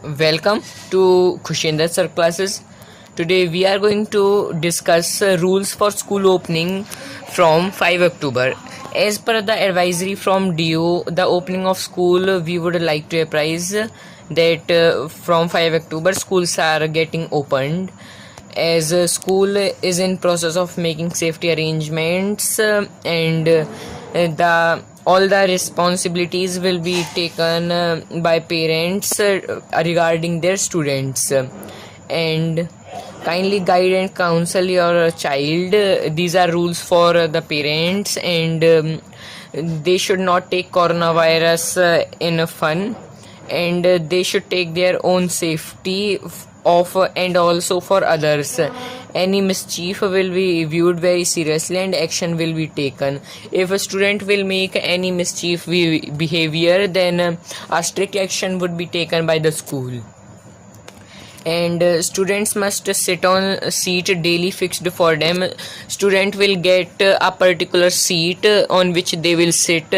Welcome to Khushinder Sir classes. Today we are going to discuss rules for school opening from 5 October. As per the advisory from DO, the opening of school, we would like to apprise that from 5 October schools are getting opened, as school is in process of making safety arrangements, and the all the responsibilities will be taken by parents regarding their students, and kindly guide and counsel your child. These are rules for the parents, and they should not take coronavirus in a fun, and they should take their own safety of and also for others. Any mischief will be viewed very seriously and action will be taken. If a student will make any mischief behavior, then a strict action would be taken by the school. And students must sit on a seat daily fixed for them. Student will get a particular seat on which they will sit,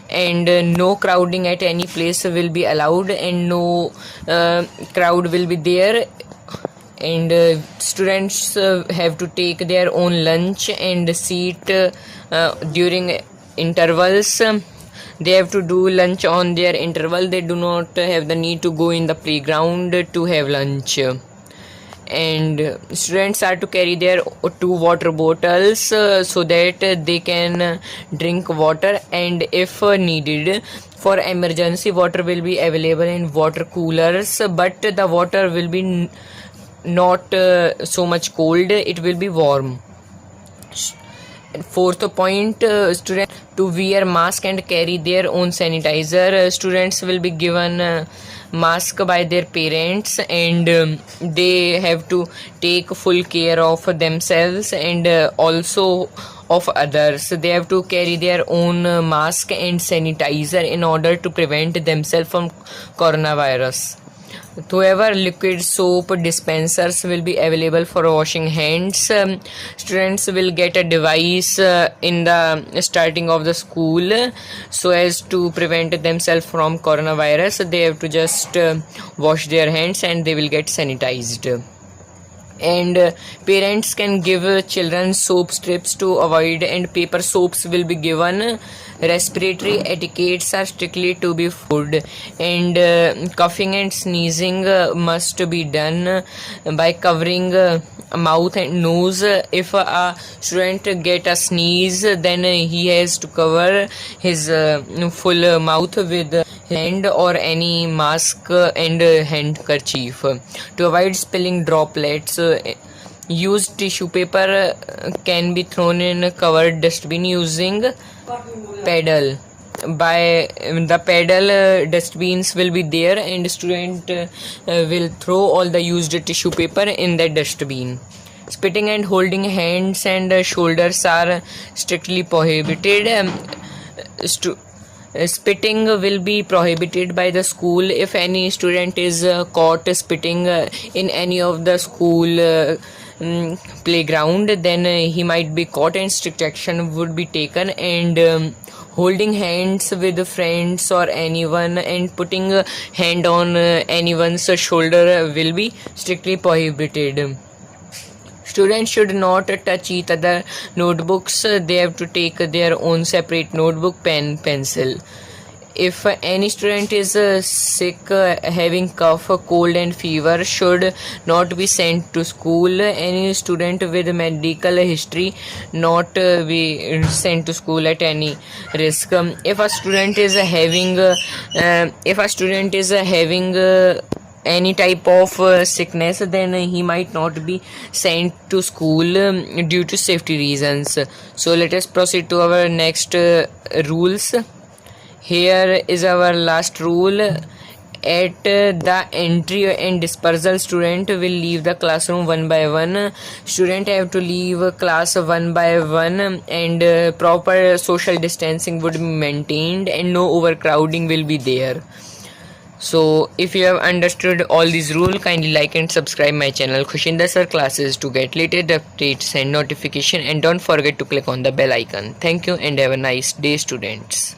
and no crowding at any place will be allowed, and no crowd will be there. And students have to take their own lunch and seat during intervals. They have to do lunch on their interval. They do not have the need to go in the playground to have lunch. And students are to carry their 2 water bottles so that they can drink water, and if needed for emergency, water will be available in water coolers, but the water will be not so much cold, it will be warm. Fourth point, students to wear mask and carry their own sanitizer. Students will be given mask by their parents, and they have to take full care of themselves and also of others. They have to carry their own mask and sanitizer in order to prevent themselves from coronavirus. However, liquid soap dispensers will be available for washing hands. Students will get a device in the starting of the school so as to prevent themselves from coronavirus. They have to just wash their hands and they will get sanitized. And parents can give children soap strips to avoid, and paper soaps will be given. Respiratory etiquettes are strictly to be followed, and coughing and sneezing must be done by covering mouth and nose. If a student get a sneeze, then he has to cover his full mouth with hand or any mask and handkerchief. To avoid spilling droplets, used tissue paper can be thrown in a covered dustbin using paddle. By the paddle, dustbins will be there, and student will throw all the used tissue paper in that dustbin. Spitting and holding hands and shoulders are strictly prohibited. Spitting will be prohibited by the school. If any student is caught spitting in any of the school playground, then he might be caught and strict action would be taken. And holding hands with friends or anyone and putting a hand on anyone's shoulder will be strictly prohibited. Students should not touch each other notebooks. They have to take their own separate notebook, pen, pencil. If any student is sick, having cough, cold and fever, should not be sent to school. Any student with medical history not be sent to school at any risk. If a student is having any type of sickness, then he might not be sent to school due to safety reasons. So let us proceed to our next rules. Here is our last rule. At the entry and dispersal, student will leave the classroom one by one. Student have to leave class one by one, and proper social distancing would be maintained, and no overcrowding will be there. So if you have understood all these rules, kindly like and subscribe my channel Khushinder Sir classes to get latest updates and notification, and don't forget to click on the bell icon. Thank you and have a nice day, students.